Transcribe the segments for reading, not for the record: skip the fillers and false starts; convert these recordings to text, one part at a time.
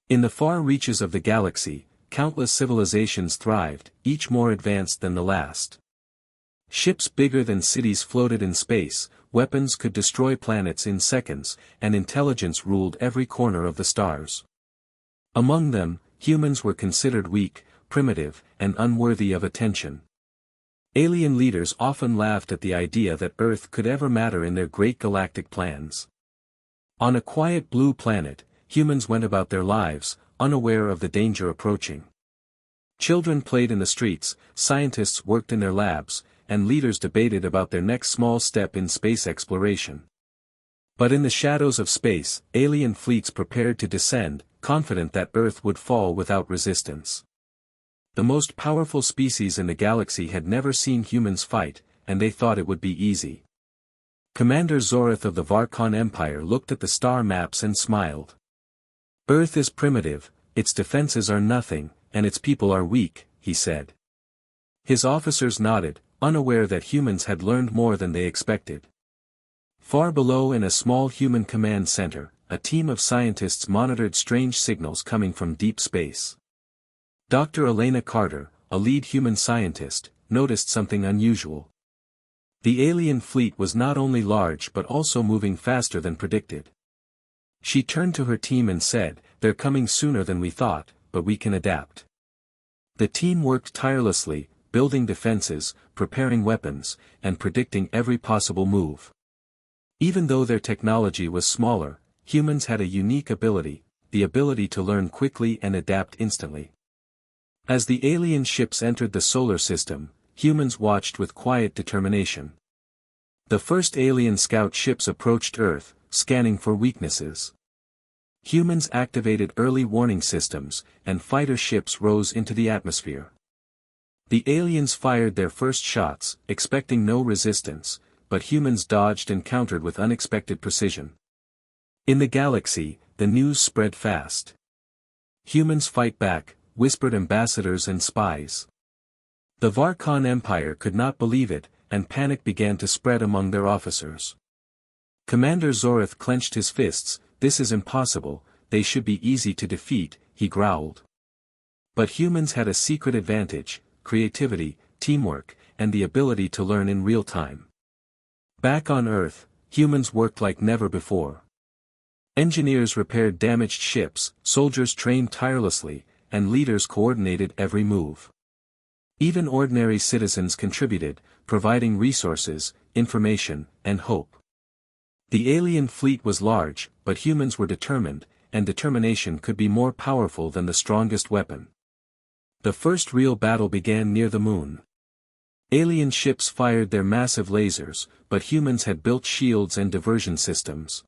In the far reaches of the galaxy, countless civilizations thrived, each more advanced than the last. Ships bigger than cities floated in space, weapons could destroy planets in seconds, and intelligence ruled every corner of the stars. Among them, humans were considered weak, primitive, and unworthy of attention. Alien leaders often laughed at the idea that Earth could ever matter in their great galactic plans. On a quiet blue planet, humans went about their lives, unaware of the danger approaching. Children played in the streets, scientists worked in their labs, and leaders debated about their next small step in space exploration. But in the shadows of space, alien fleets prepared to descend, confident that Earth would fall without resistance. The most powerful species in the galaxy had never seen humans fight, and they thought it would be easy. Commander Zorith of the Varkon Empire looked at the star maps and smiled. Earth is primitive, its defenses are nothing, and its people are weak, he said. His officers nodded, unaware that humans had learned more than they expected. Far below in a small human command center, a team of scientists monitored strange signals coming from deep space. Dr. Elena Carter, a lead human scientist, noticed something unusual. The alien fleet was not only large but also moving faster than predicted. She turned to her team and said, "They're coming sooner than we thought, but we can adapt." The team worked tirelessly, building defenses, preparing weapons, and predicting every possible move. Even though their technology was smaller, humans had a unique ability, the ability to learn quickly and adapt instantly. As the alien ships entered the solar system, humans watched with quiet determination. The first alien scout ships approached Earth, scanning for weaknesses. Humans activated early warning systems, and fighter ships rose into the atmosphere. The aliens fired their first shots, expecting no resistance, but humans dodged and countered with unexpected precision. In the galaxy, the news spread fast. "Humans fight back," whispered ambassadors and spies. The Varkon Empire could not believe it, and panic began to spread among their officers. Commander Zorith clenched his fists. "This is impossible, they should be easy to defeat," he growled. But humans had a secret advantage: creativity, teamwork, and the ability to learn in real time. Back on Earth, humans worked like never before. Engineers repaired damaged ships, soldiers trained tirelessly, and leaders coordinated every move. Even ordinary citizens contributed, providing resources, information, and hope. The alien fleet was large, but humans were determined, and determination could be more powerful than the strongest weapon. The first real battle began near the moon. Alien ships fired their massive lasers, but humans had built shields and diversion systems.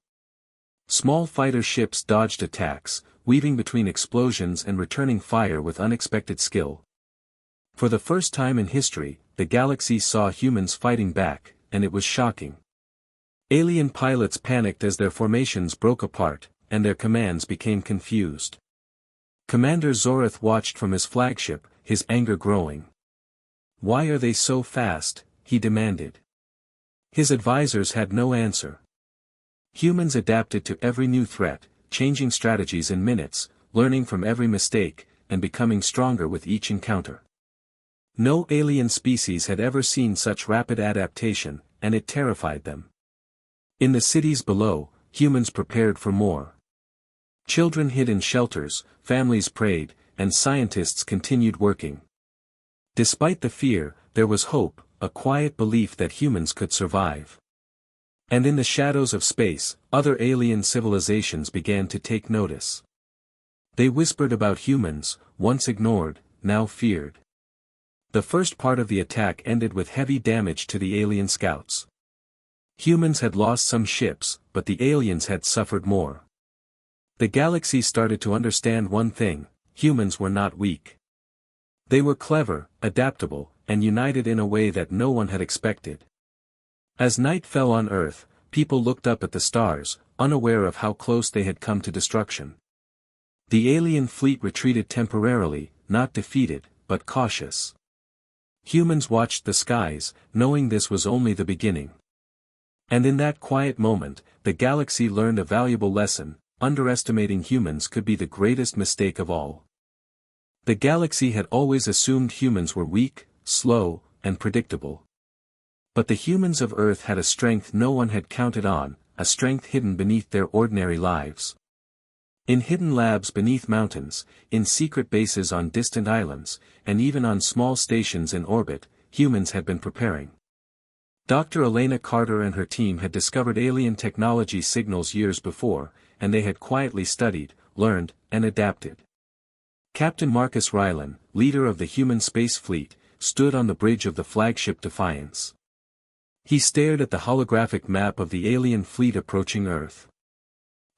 Small fighter ships dodged attacks, weaving between explosions and returning fire with unexpected skill. For the first time in history, the galaxy saw humans fighting back, and it was shocking. Alien pilots panicked as their formations broke apart, and their commands became confused. Commander Zorith watched from his flagship, his anger growing. "Why are they so fast?" he demanded. His advisors had no answer. Humans adapted to every new threat, changing strategies in minutes, learning from every mistake, and becoming stronger with each encounter. No alien species had ever seen such rapid adaptation, and it terrified them. In the cities below, humans prepared for more. Children hid in shelters, families prayed, and scientists continued working. Despite the fear, there was hope, a quiet belief that humans could survive. And in the shadows of space, other alien civilizations began to take notice. They whispered about humans, once ignored, now feared. The first part of the attack ended with heavy damage to the alien scouts. Humans had lost some ships, but the aliens had suffered more. The galaxy started to understand one thing: humans were not weak. They were clever, adaptable, and united in a way that no one had expected. As night fell on Earth, people looked up at the stars, unaware of how close they had come to destruction. The alien fleet retreated temporarily, not defeated, but cautious. Humans watched the skies, knowing this was only the beginning. And in that quiet moment, the galaxy learned a valuable lesson: underestimating humans could be the greatest mistake of all. The galaxy had always assumed humans were weak, slow, and predictable. But the humans of Earth had a strength no one had counted on, a strength hidden beneath their ordinary lives. In hidden labs beneath mountains, in secret bases on distant islands, and even on small stations in orbit, humans had been preparing. Dr. Elena Carter and her team had discovered alien technology signals years before, and they had quietly studied, learned, and adapted. Captain Marcus Rylan, leader of the human space fleet, stood on the bridge of the flagship Defiance. He stared at the holographic map of the alien fleet approaching Earth.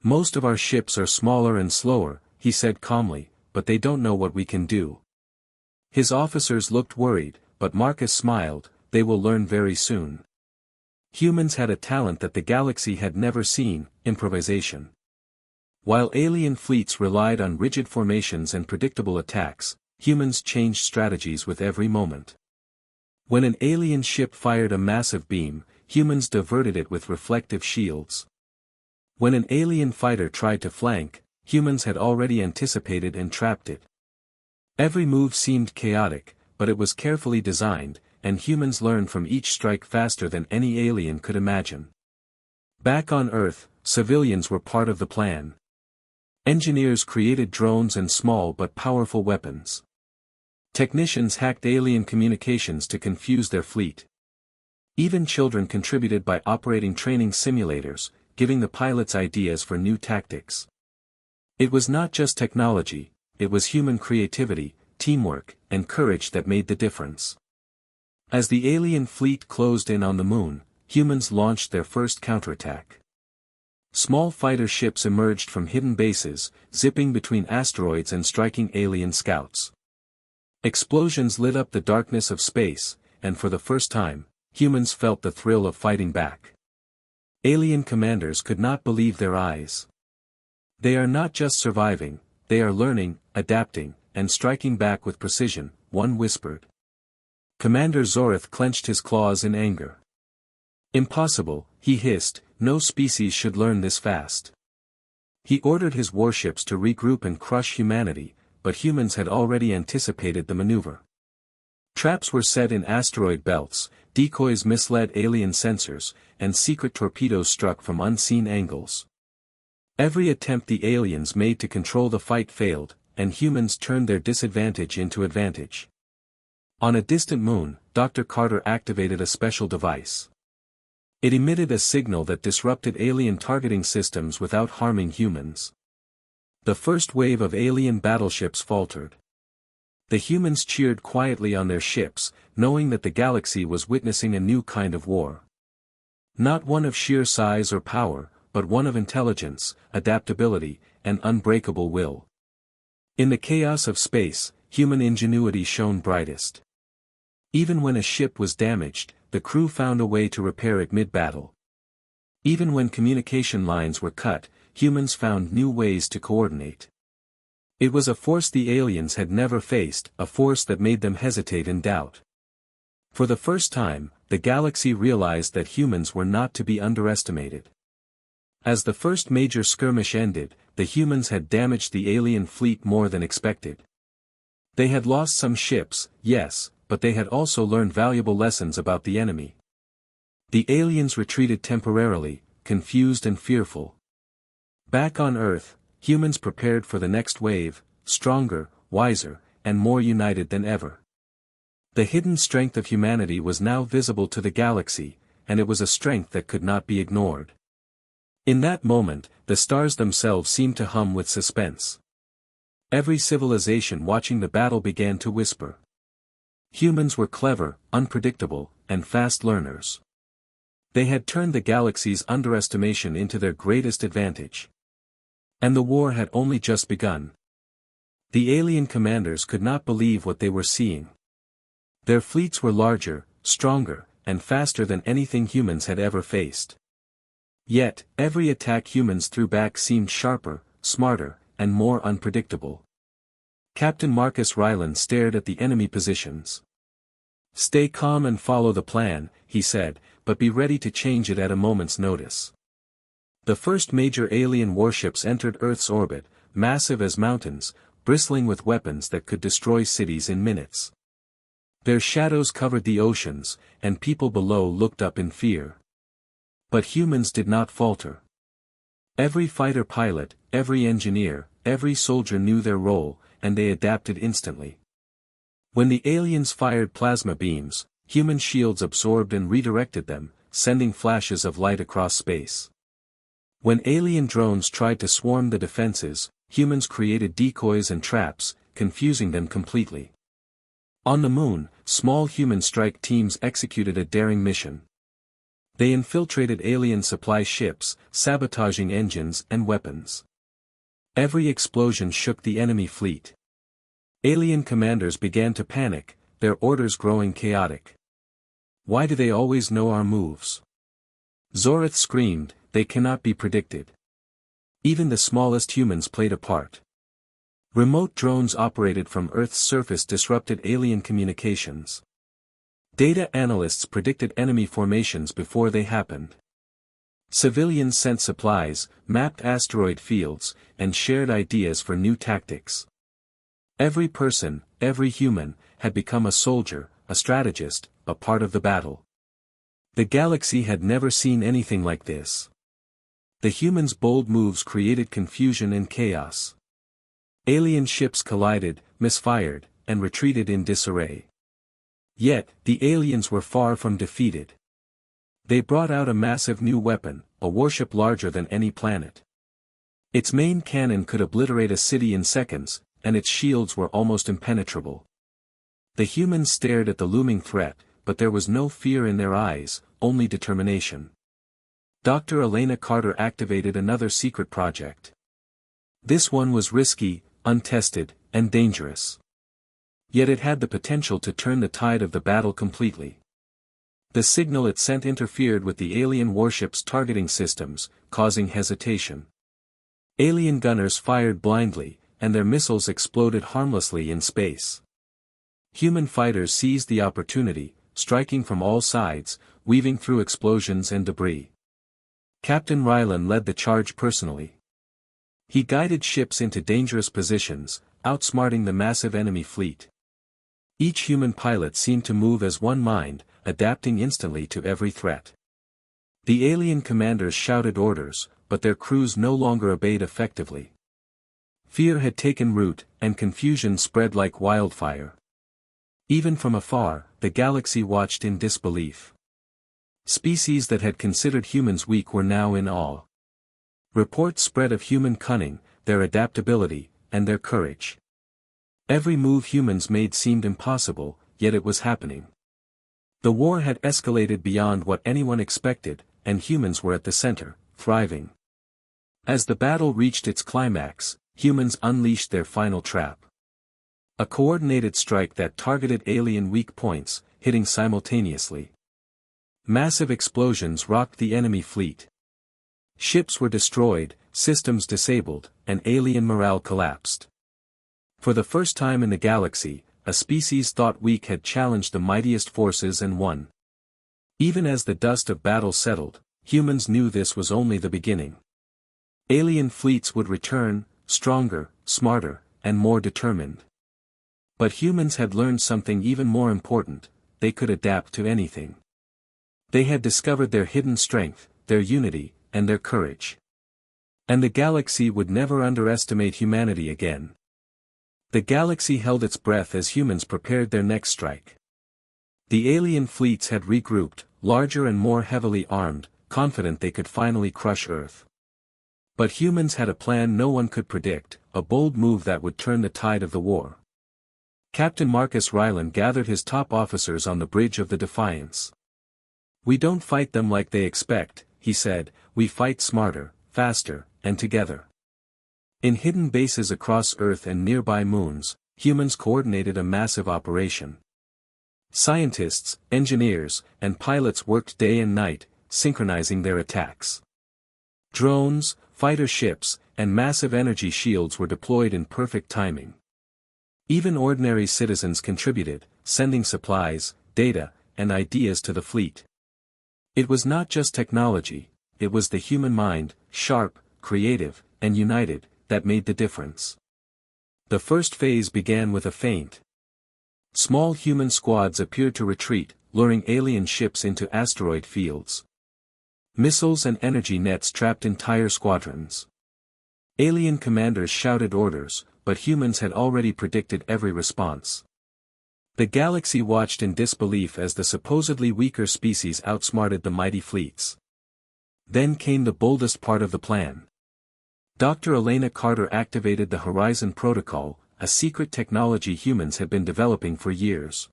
"Most of our ships are smaller and slower," he said calmly, "but they don't know what we can do." His officers looked worried, but Marcus smiled, "They will learn very soon." Humans had a talent that the galaxy had never seen, improvisation. While alien fleets relied on rigid formations and predictable attacks, humans changed strategies with every moment. When an alien ship fired a massive beam, humans diverted it with reflective shields. When an alien fighter tried to flank, humans had already anticipated and trapped it. Every move seemed chaotic, but it was carefully designed, and humans learned from each strike faster than any alien could imagine. Back on Earth, civilians were part of the plan. Engineers created drones and small but powerful weapons. Technicians hacked alien communications to confuse their fleet. Even children contributed by operating training simulators, giving the pilots ideas for new tactics. It was not just technology, it was human creativity, teamwork, and courage that made the difference. As the alien fleet closed in on the moon, humans launched their first counterattack. Small fighter ships emerged from hidden bases, zipping between asteroids and striking alien scouts. Explosions lit up the darkness of space, and for the first time, humans felt the thrill of fighting back. Alien commanders could not believe their eyes. "They are not just surviving, they are learning, adapting, and striking back with precision," one whispered. Commander Zorith clenched his claws in anger. "Impossible," he hissed, "no species should learn this fast." He ordered his warships to regroup and crush humanity, but humans had already anticipated the maneuver. Traps were set in asteroid belts, decoys misled alien sensors, and secret torpedoes struck from unseen angles. Every attempt the aliens made to control the fight failed, and humans turned their disadvantage into advantage. On a distant moon, Dr. Carter activated a special device. It emitted a signal that disrupted alien targeting systems without harming humans. The first wave of alien battleships faltered. The humans cheered quietly on their ships, knowing that the galaxy was witnessing a new kind of war. Not one of sheer size or power, but one of intelligence, adaptability, and unbreakable will. In the chaos of space, human ingenuity shone brightest. Even when a ship was damaged, the crew found a way to repair it mid-battle. Even when communication lines were cut, humans found new ways to coordinate. It was a force the aliens had never faced, a force that made them hesitate and doubt. For the first time, the galaxy realized that humans were not to be underestimated. As the first major skirmish ended, the humans had damaged the alien fleet more than expected. They had lost some ships, yes, but they had also learned valuable lessons about the enemy. The aliens retreated temporarily, confused and fearful. Back on Earth, humans prepared for the next wave, stronger, wiser, and more united than ever. The hidden strength of humanity was now visible to the galaxy, and it was a strength that could not be ignored. In that moment, the stars themselves seemed to hum with suspense. Every civilization watching the battle began to whisper. Humans were clever, unpredictable, and fast learners. They had turned the galaxy's underestimation into their greatest advantage. And the war had only just begun. The alien commanders could not believe what they were seeing. Their fleets were larger, stronger, and faster than anything humans had ever faced. Yet, every attack humans threw back seemed sharper, smarter, and more unpredictable. Captain Marcus Rylan stared at the enemy positions. "Stay calm and follow the plan," he said, "but be ready to change it at a moment's notice." The first major alien warships entered Earth's orbit, massive as mountains, bristling with weapons that could destroy cities in minutes. Their shadows covered the oceans, and people below looked up in fear. But humans did not falter. Every fighter pilot, every engineer, every soldier knew their role, and they adapted instantly. When the aliens fired plasma beams, human shields absorbed and redirected them, sending flashes of light across space. When alien drones tried to swarm the defenses, humans created decoys and traps, confusing them completely. On the moon, small human strike teams executed a daring mission. They infiltrated alien supply ships, sabotaging engines and weapons. Every explosion shook the enemy fleet. Alien commanders began to panic, their orders growing chaotic. Why do they always know our moves? Zorith screamed, they cannot be predicted. Even the smallest humans played a part. Remote drones operated from Earth's surface disrupted alien communications. Data analysts predicted enemy formations before they happened. Civilians sent supplies, mapped asteroid fields, and shared ideas for new tactics. Every person, every human, had become a soldier, a strategist, a part of the battle. The galaxy had never seen anything like this. The humans' bold moves created confusion and chaos. Alien ships collided, misfired, and retreated in disarray. Yet, the aliens were far from defeated. They brought out a massive new weapon, a warship larger than any planet. Its main cannon could obliterate a city in seconds, and its shields were almost impenetrable. The humans stared at the looming threat, but there was no fear in their eyes, only determination. Dr. Elena Carter activated another secret project. This one was risky, untested, and dangerous. Yet it had the potential to turn the tide of the battle completely. The signal it sent interfered with the alien warship's targeting systems, causing hesitation. Alien gunners fired blindly, and their missiles exploded harmlessly in space. Human fighters seized the opportunity, striking from all sides, weaving through explosions and debris. Captain Rylan led the charge personally. He guided ships into dangerous positions, outsmarting the massive enemy fleet. Each human pilot seemed to move as one mind, adapting instantly to every threat. The alien commanders shouted orders, but their crews no longer obeyed effectively. Fear had taken root, and confusion spread like wildfire. Even from afar, the galaxy watched in disbelief. Species that had considered humans weak were now in awe. Reports spread of human cunning, their adaptability, and their courage. Every move humans made seemed impossible, yet it was happening. The war had escalated beyond what anyone expected, and humans were at the center, thriving. As the battle reached its climax, humans unleashed their final trap. A coordinated strike that targeted alien weak points, hitting simultaneously. Massive explosions rocked the enemy fleet. Ships were destroyed, systems disabled, and alien morale collapsed. For the first time in the galaxy, a species thought weak had challenged the mightiest forces and won. Even as the dust of battle settled, humans knew this was only the beginning. Alien fleets would return, stronger, smarter, and more determined. But humans had learned something even more important: they could adapt to anything. They had discovered their hidden strength, their unity, and their courage. And the galaxy would never underestimate humanity again. The galaxy held its breath as humans prepared their next strike. The alien fleets had regrouped, larger and more heavily armed, confident they could finally crush Earth. But humans had a plan no one could predict, a bold move that would turn the tide of the war. Captain Marcus Rylan gathered his top officers on the bridge of the Defiance. "We don't fight them like they expect," he said, "we fight smarter, faster, and together." In hidden bases across Earth and nearby moons, humans coordinated a massive operation. Scientists, engineers, and pilots worked day and night, synchronizing their attacks. Drones, fighter ships, and massive energy shields were deployed in perfect timing. Even ordinary citizens contributed, sending supplies, data, and ideas to the fleet. It was not just technology, it was the human mind, sharp, creative, and united, that made the difference. The first phase began with a feint. Small human squads appeared to retreat, luring alien ships into asteroid fields. Missiles and energy nets trapped entire squadrons. Alien commanders shouted orders, but humans had already predicted every response. The galaxy watched in disbelief as the supposedly weaker species outsmarted the mighty fleets. Then came the boldest part of the plan. Dr. Elena Carter activated the Horizon Protocol, a secret technology humans had been developing for years.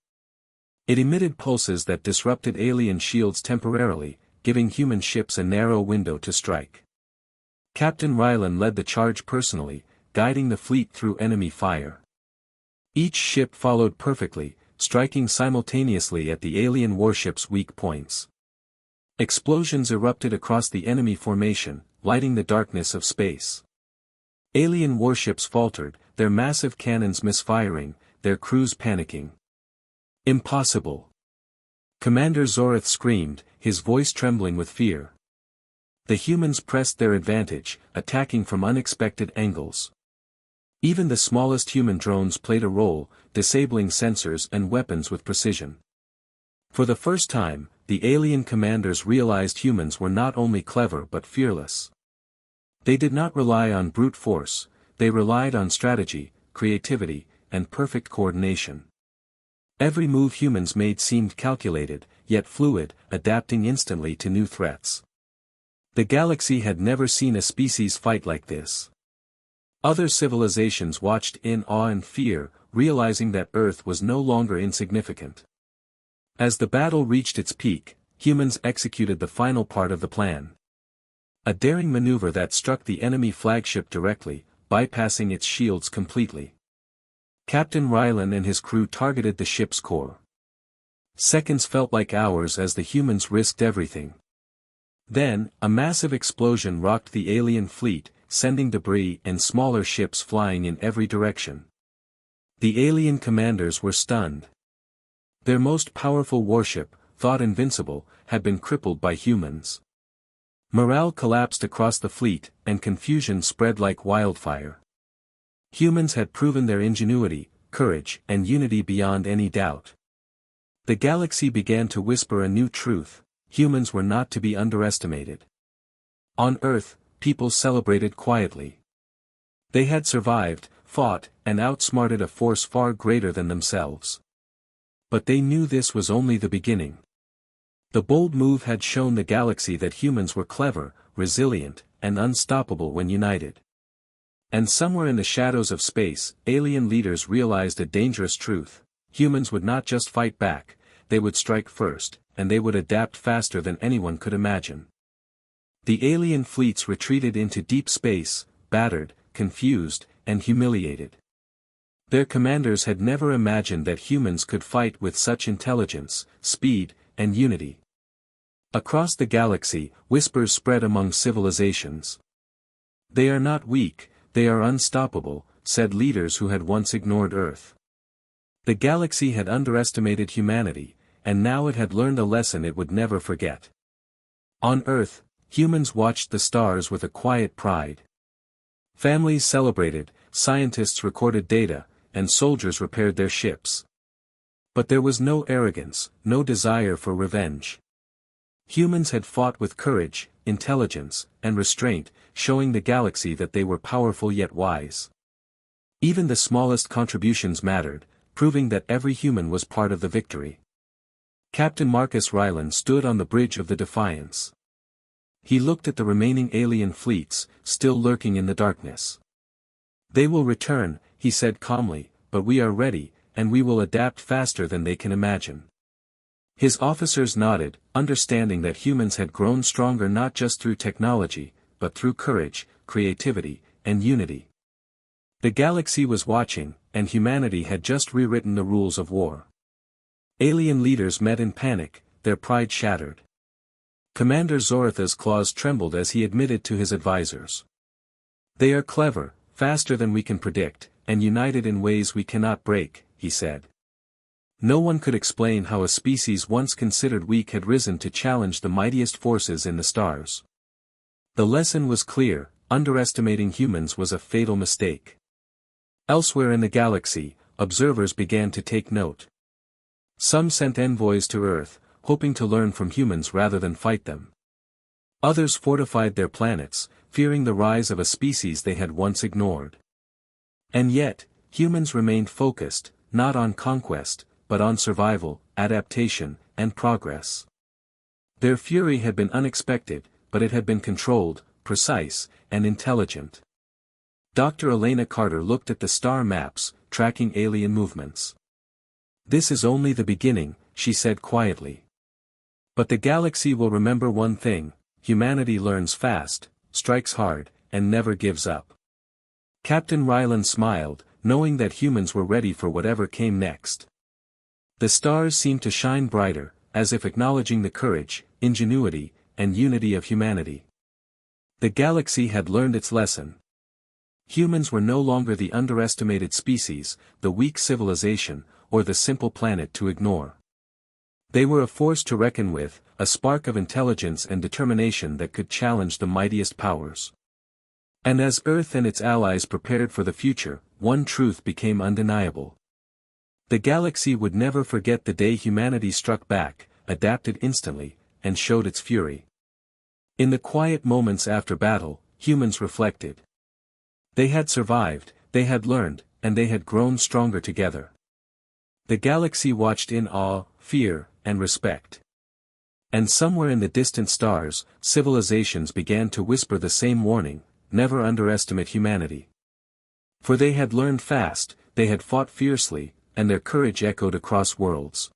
It emitted pulses that disrupted alien shields temporarily, giving human ships a narrow window to strike. Captain Rylan led the charge personally, guiding the fleet through enemy fire. Each ship followed perfectly, striking simultaneously at the alien warship's weak points. Explosions erupted across the enemy formation, lighting the darkness of space. Alien warships faltered, their massive cannons misfiring, their crews panicking. Impossible! Commander Zorith screamed, his voice trembling with fear. The humans pressed their advantage, attacking from unexpected angles. Even the smallest human drones played a role, disabling sensors and weapons with precision. For the first time, the alien commanders realized humans were not only clever but fearless. They did not rely on brute force, they relied on strategy, creativity, and perfect coordination. Every move humans made seemed calculated, yet fluid, adapting instantly to new threats. The galaxy had never seen a species fight like this. Other civilizations watched in awe and fear, realizing that Earth was no longer insignificant. As the battle reached its peak, humans executed the final part of the plan. A daring maneuver that struck the enemy flagship directly, bypassing its shields completely. Captain Rylan and his crew targeted the ship's core. Seconds felt like hours as the humans risked everything. Then, a massive explosion rocked the alien fleet, sending debris and smaller ships flying in every direction. The alien commanders were stunned. Their most powerful warship, thought invincible, had been crippled by humans. Morale collapsed across the fleet, and confusion spread like wildfire. Humans had proven their ingenuity, courage, and unity beyond any doubt. The galaxy began to whisper a new truth: humans were not to be underestimated. On Earth, people celebrated quietly. They had survived, fought, and outsmarted a force far greater than themselves. But they knew this was only the beginning. The bold move had shown the galaxy that humans were clever, resilient, and unstoppable when united. And somewhere in the shadows of space, alien leaders realized a dangerous truth: humans would not just fight back, they would strike first, and they would adapt faster than anyone could imagine. The alien fleets retreated into deep space, battered, confused, and humiliated. Their commanders had never imagined that humans could fight with such intelligence, speed, and unity. Across the galaxy, whispers spread among civilizations. They are not weak, they are unstoppable, said leaders who had once ignored Earth. The galaxy had underestimated humanity, and now it had learned a lesson it would never forget. On Earth, humans watched the stars with a quiet pride. Families celebrated, scientists recorded data, and soldiers repaired their ships. But there was no arrogance, no desire for revenge. Humans had fought with courage, intelligence, and restraint, showing the galaxy that they were powerful yet wise. Even the smallest contributions mattered, proving that every human was part of the victory. Captain Marcus Rylan stood on the bridge of the Defiance. He looked at the remaining alien fleets, still lurking in the darkness. They will return, he said calmly, but we are ready, and we will adapt faster than they can imagine. His officers nodded, understanding that humans had grown stronger not just through technology, but through courage, creativity, and unity. The galaxy was watching, and humanity had just rewritten the rules of war. Alien leaders met in panic, their pride shattered. Commander Zoritha's claws trembled as he admitted to his advisors. They are clever, faster than we can predict, and united in ways we cannot break, he said. No one could explain how a species once considered weak had risen to challenge the mightiest forces in the stars. The lesson was clear: underestimating humans was a fatal mistake. Elsewhere in the galaxy, observers began to take note. Some sent envoys to Earth, hoping to learn from humans rather than fight them. Others fortified their planets, fearing the rise of a species they had once ignored. And yet, humans remained focused, not on conquest, but on survival, adaptation, and progress. Their fury had been unexpected, but it had been controlled, precise, and intelligent. Dr. Elena Carter looked at the star maps, tracking alien movements. "This is only the beginning," she said quietly. "But the galaxy will remember one thing: humanity learns fast, strikes hard, and never gives up." Captain Ryland smiled, knowing that humans were ready for whatever came next. The stars seemed to shine brighter, as if acknowledging the courage, ingenuity, and unity of humanity. The galaxy had learned its lesson. Humans were no longer the underestimated species, the weak civilization, or the simple planet to ignore. They were a force to reckon with, a spark of intelligence and determination that could challenge the mightiest powers. And as Earth and its allies prepared for the future, one truth became undeniable. The galaxy would never forget the day humanity struck back, adapted instantly, and showed its fury. In the quiet moments after battle, humans reflected. They had survived, they had learned, and they had grown stronger together. The galaxy watched in awe, fear, and respect. And somewhere in the distant stars, civilizations began to whisper the same warning: never underestimate humanity. For they had learned fast, they had fought fiercely, and their courage echoed across worlds.